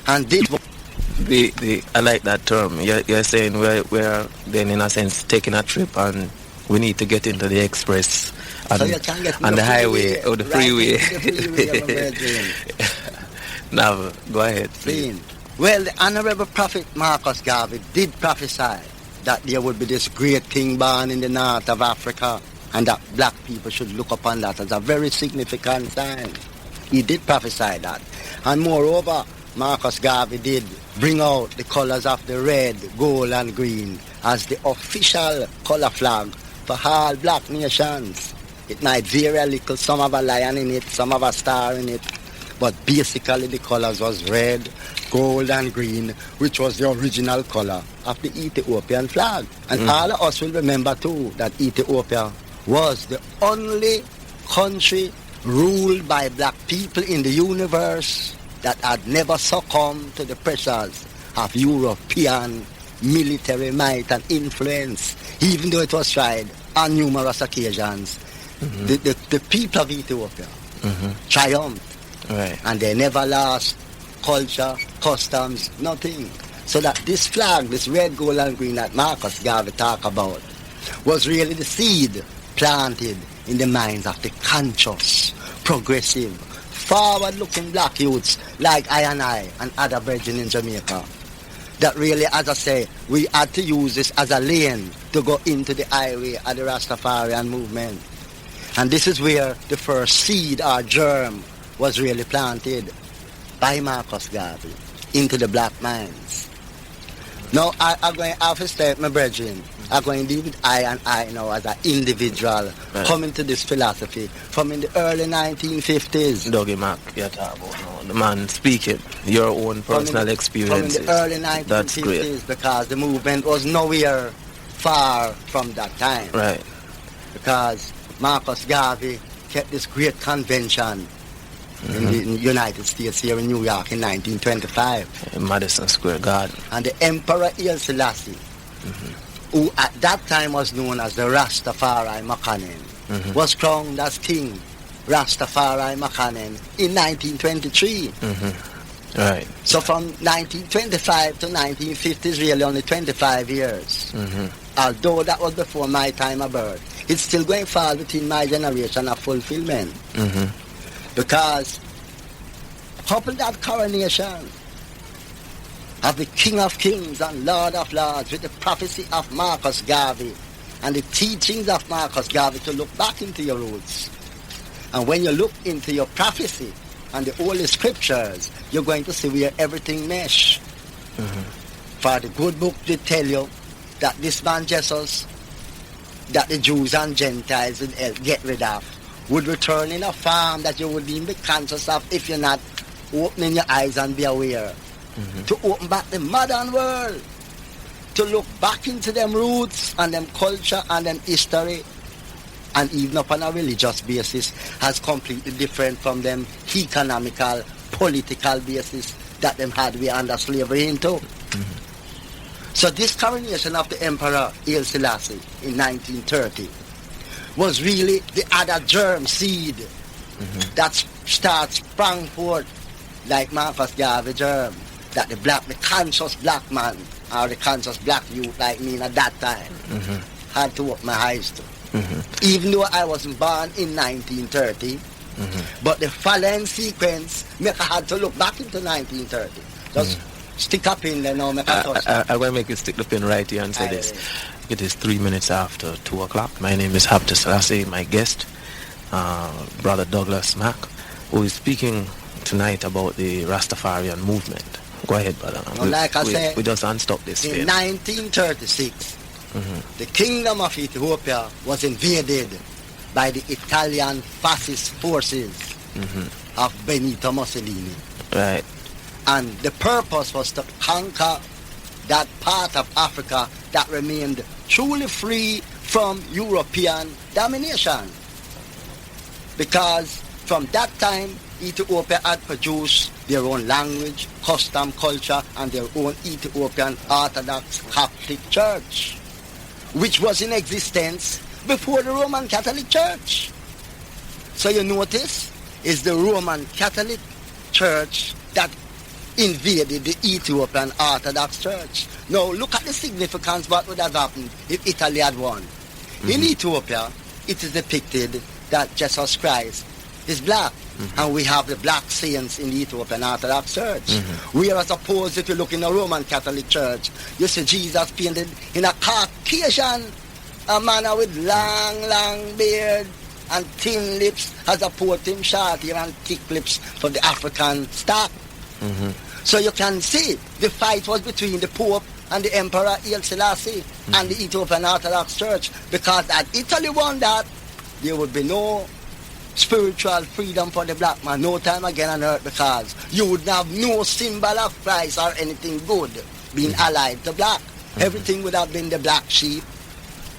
And this I like that term. You're saying we're then in a sense taking a trip and we need to get into the express and, so you can get and the highway or the freeway. Now, go ahead. Please. Well, the Honorable Prophet Marcus Garvey did prophesy that there would be this great king born in the north of Africa and that black people should look upon that as a very significant sign. He did prophesy that. And moreover, Marcus Garvey did bring out the colors of the red, gold and green as the official color flag for all black nations. It might vary a little, some have a lion in it, some have a star in it, but basically the colors was red, gold and green, which was the original color of the Ethiopian flag. And all of us will remember too that Ethiopia was the only country ruled by black people in the universe that had never succumbed to the pressures of European military might and influence, even though it was tried on numerous occasions. The people of Ethiopia triumphed, right. And they never lost culture, customs, nothing. So that this flag, this red, gold and green that Marcus Garvey talked about, was really the seed planted in the minds of the conscious, progressive, forward-looking black youths like I and other virgin in Jamaica. That really, as I say, we had to use this as a lane to go into the highway of the Rastafarian movement. And this is where the first seed or germ was really planted by Marcus Garvey into the black minds. Now, I'm going to have to state, my brethren, I'm going to deal with I now as an individual coming to this philosophy from in the early 1950s. Dougie Mack, you're talking about now. The man speaking, your own personal experiences. From in the early 1950s, that's great. Because the movement was nowhere far from that time. Right. Because Marcus Garvey kept this great convention in the United States here in New York in 1925. In Madison Square Garden. And the Emperor Selassie, who at that time was known as the Rastafari Makanen, was crowned as King Rastafari Makanen in 1923. Right. So from 1925 to 1950 is really only 25 years. Although that was before my time of birth, it's still going to fall within my generation of fulfillment. Because couple that coronation of the King of Kings and Lord of Lords with the prophecy of Marcus Garvey and the teachings of Marcus Garvey to look back into your roots. And when you look into your prophecy and the Holy Scriptures, you're going to see where everything mesh. For the good book did tell you that this man Jesus, that the Jews and Gentiles would get rid of, would return in a form that you would even be conscious of if you're not opening your eyes and be aware. To open back the modern world, to look back into them roots and them culture and them history, and even upon a religious basis, has completely different from them economical, political basis that them had we under slavery into. So this coronation of the Emperor Haile Selassie in 1930 was really the other germ seed that sprang forth like Marcus Garvey germ, that the conscious black man or the conscious black youth like me at that time had to open my eyes to. Even though I wasn't born in 1930, but the following sequence make I had to look back into 1930. Just stick a pin there now, make a touch. I'm going to make you stick the pin right here and say this. It is 3 minutes after 2 o'clock. My name is Envoy To Selassie. My guest, Brother Douglas Mack, who is speaking tonight about the Rastafarian movement. Go ahead, brother. We just unstop this. In 1936, the kingdom of Ethiopia was invaded by the Italian fascist forces of Benito Mussolini. Right. And the purpose was to conquer that part of Africa that remained truly free from European domination. Because from that time, Ethiopia had produced their own language, custom, culture, and their own Ethiopian Orthodox Catholic Church, which was in existence before the Roman Catholic Church. So you notice, it's the Roman Catholic Church that invaded the Ethiopian Orthodox Church. Now, look at the significance what would have happened if Italy had won. In Ethiopia, it is depicted that Jesus Christ is black. And we have the black saints in the Ethiopian Orthodox Church. Whereas opposed, if you look in the Roman Catholic Church, you see Jesus painted in a Caucasian manner with long beard and thin lips, as opposed to him short hair and thick lips for the African stock. So you can see the fight was between the Pope and the Emperor Haile Selassie and the Ethiopian Orthodox Church, because had Italy won that, there would be no spiritual freedom for the black man, no time again on earth, because you would have no symbol of Christ or anything good being allied to black. Everything would have been the black sheep,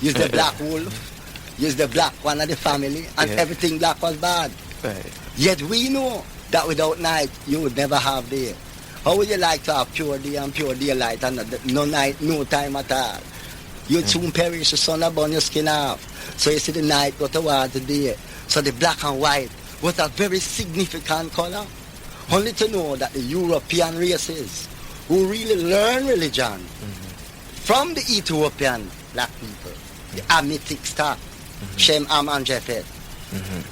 use the black wolf, use the black one of the family, and everything black was bad. Yet we know that without night, you would never have day. How would you like to have pure day and pure daylight and no night, no time at all? You'd soon perish, the sun will burn your skin off. So you see the night go towards the day. So the black and white was a very significant color. Only to know that the European races who really learn religion from the Ethiopian black people, the Hamitic stock, Shem, Ham, and Japheth,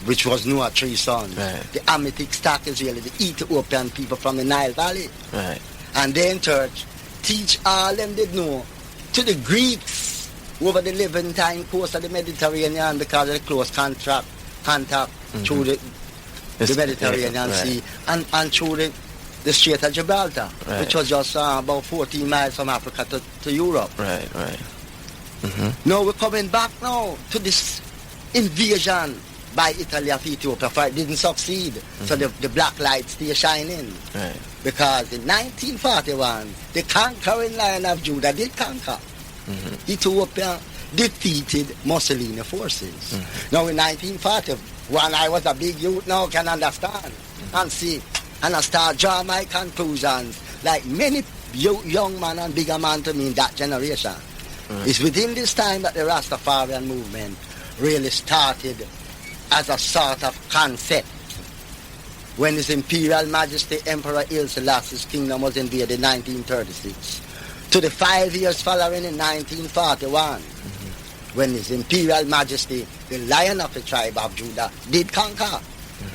which was Noah's three sons. The Hamitic stock is really the Ethiopian people from the Nile Valley. And they in church teach all them they know to the Greeks over the Levantine coast of the Mediterranean, because of the close contact through the Mediterranean Sea and through the Strait of Gibraltar, which was just about 14 miles from Africa to Europe. Now we're coming back now to this invasion by Italy of Ethiopia, for it didn't succeed. So the black light stay shining. Because in 1941, the conquering Lion of Judah did conquer. Ethiopia defeated Mussolini forces. Now in 1941, I was a big youth now, can understand and see, and I start draw my conclusions, like many young man and bigger man to me in that generation. It's within this time that the Rastafarian movement really started as a sort of concept. When His Imperial Majesty Emperor Haile Selassie's kingdom was invaded in 1936, to the 5 years following in 1941, when His Imperial Majesty, the Lion of the tribe of Judah, did conquer.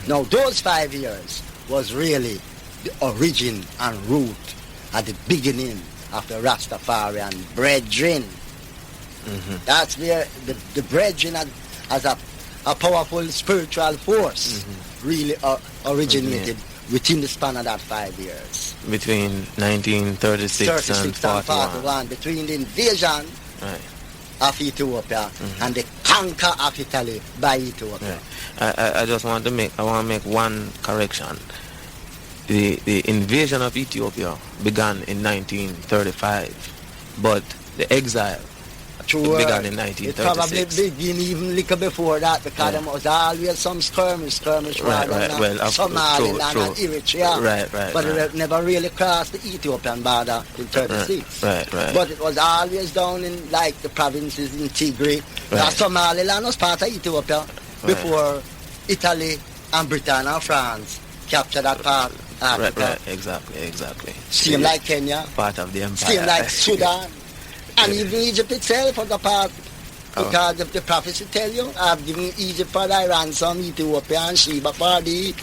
Now those 5 years was really the origin and root at the beginning of the Rastafarian brethren. That's where the brethren as a powerful spiritual force really originated within the span of that 5 years. Between 1936 and 41. Between the invasion of Ethiopia and the conquer of Italy by Ethiopia. I just want to make one correction. The invasion of Ethiopia began in 1935, but the exile began in 1936. It probably began even little before that, because there was always some skirmish well, Somaliland and Eritrea. But it never really crossed the Ethiopian border in 36. But it was always down in like the provinces in Tigray. Somaliland was part of Ethiopia before Italy and Britain and France captured that part. Exactly. Same like Kenya. Part of the empire. Same like Sudan. And even Egypt itself was a part, because the prophecy tell you, I've given Egypt for thy ransom, Ethiopia and Sheba for thee.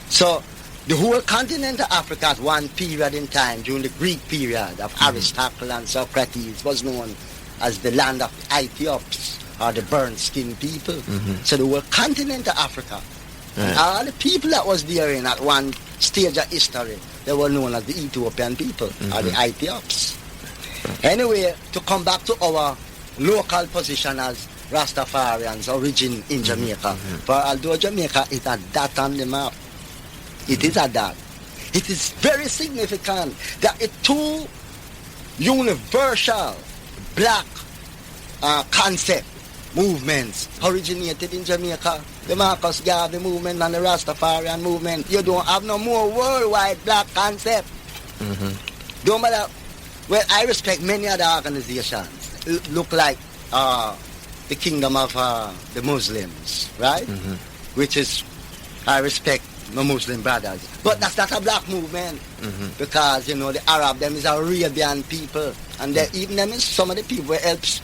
So the whole continent of Africa at one period in time, during the Greek period of Aristotle and Socrates, was known as the land of Ethiops, or the burnt-skinned people. So the whole continent of Africa, and all the people that was there in at one stage of history, they were known as the Ethiopian people, or the Ethiops. Anyway, to come back to our local position as Rastafarians, origin in Jamaica. For although Jamaica is a dot on the map, it is a dot. It is very significant that the two universal black concept movements originated in Jamaica. The Marcus Garvey movement and the Rastafarian movement. You don't have no more worldwide black concept. Don't matter. Well, I respect many other organizations. Look like the Kingdom of the Muslims, right? Which is, I respect my Muslim brothers. But that's not a black movement. Because, you know, the Arab, them is Arabian people. And they, even them is some of the people who helps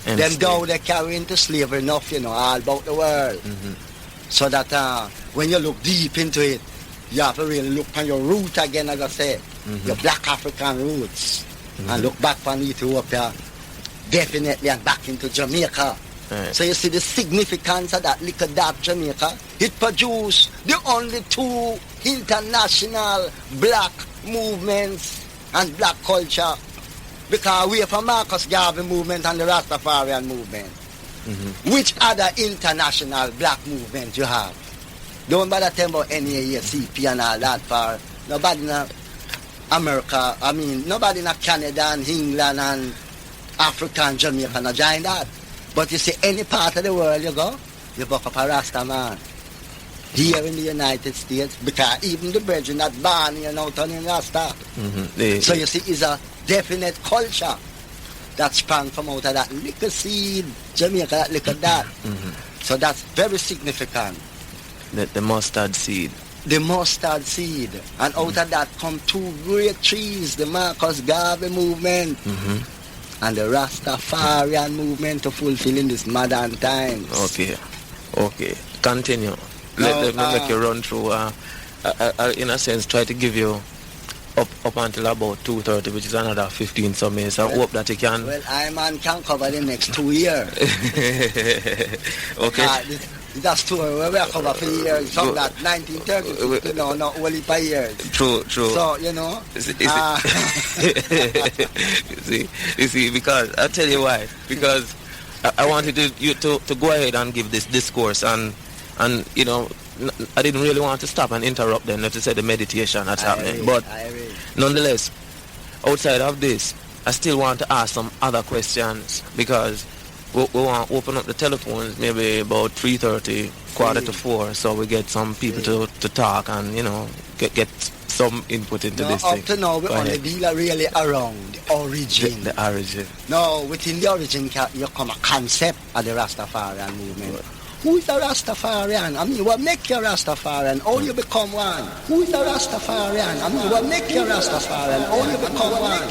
them down, they carry into slavery enough, you know, all about the world. So that when you look deep into it, you have to really look on your root again, as I say, your black African roots. And look back on Ethiopia, definitely, and back into Jamaica. Right. So you see the significance of that little dark Jamaica. It produced the only two international black movements and black culture. Because we are from Marcus Garvey movement and the Rastafarian movement. Which other international black movement you have? Don't bother tell about S.C.A and all that for nobody in America, nobody in Canada and England and Africa and Jamaica not join that. But you see, any part of the world you go, you buck up a Rasta man. Here in the United States, because even the brethren not born here now turning Rasta. So you see, it's a definite culture that sprang from out of that little seed, Jamaica, that little that. So that's very significant. The mustard seed. The mustard seed. And out of that come two great trees, the Marcus Garvey movement. And the Rastafarian movement to fulfill in this modern times. Okay. Continue. Let me make you run through. In a sense, try to give you up until about 2:30, which is another 15 some minutes. I hope that you can. Well, I can cover the next 2 years. Okay. That's true. We are covered for years. From that 1930, not only per years. True. So, you know. You see, because I'll tell you why. Because I wanted you to go ahead and give this discourse, and you know, I didn't really want to stop and interrupt them, not to say the meditation that's happening. But nonetheless, outside of this, I still want to ask some other questions, because we want to open up the telephones maybe about 3:30, 3:45, so we get some people to talk and, you know, get some input into this thing. Up to now, we only deal really around the origin. The origin. No, within the origin, you come a concept of the Rastafarian movement. Right. Who is a Rastafarian? What make you a Rastafarian? How you become one? Who is a Rastafarian? What make you a Rastafarian? How you become one?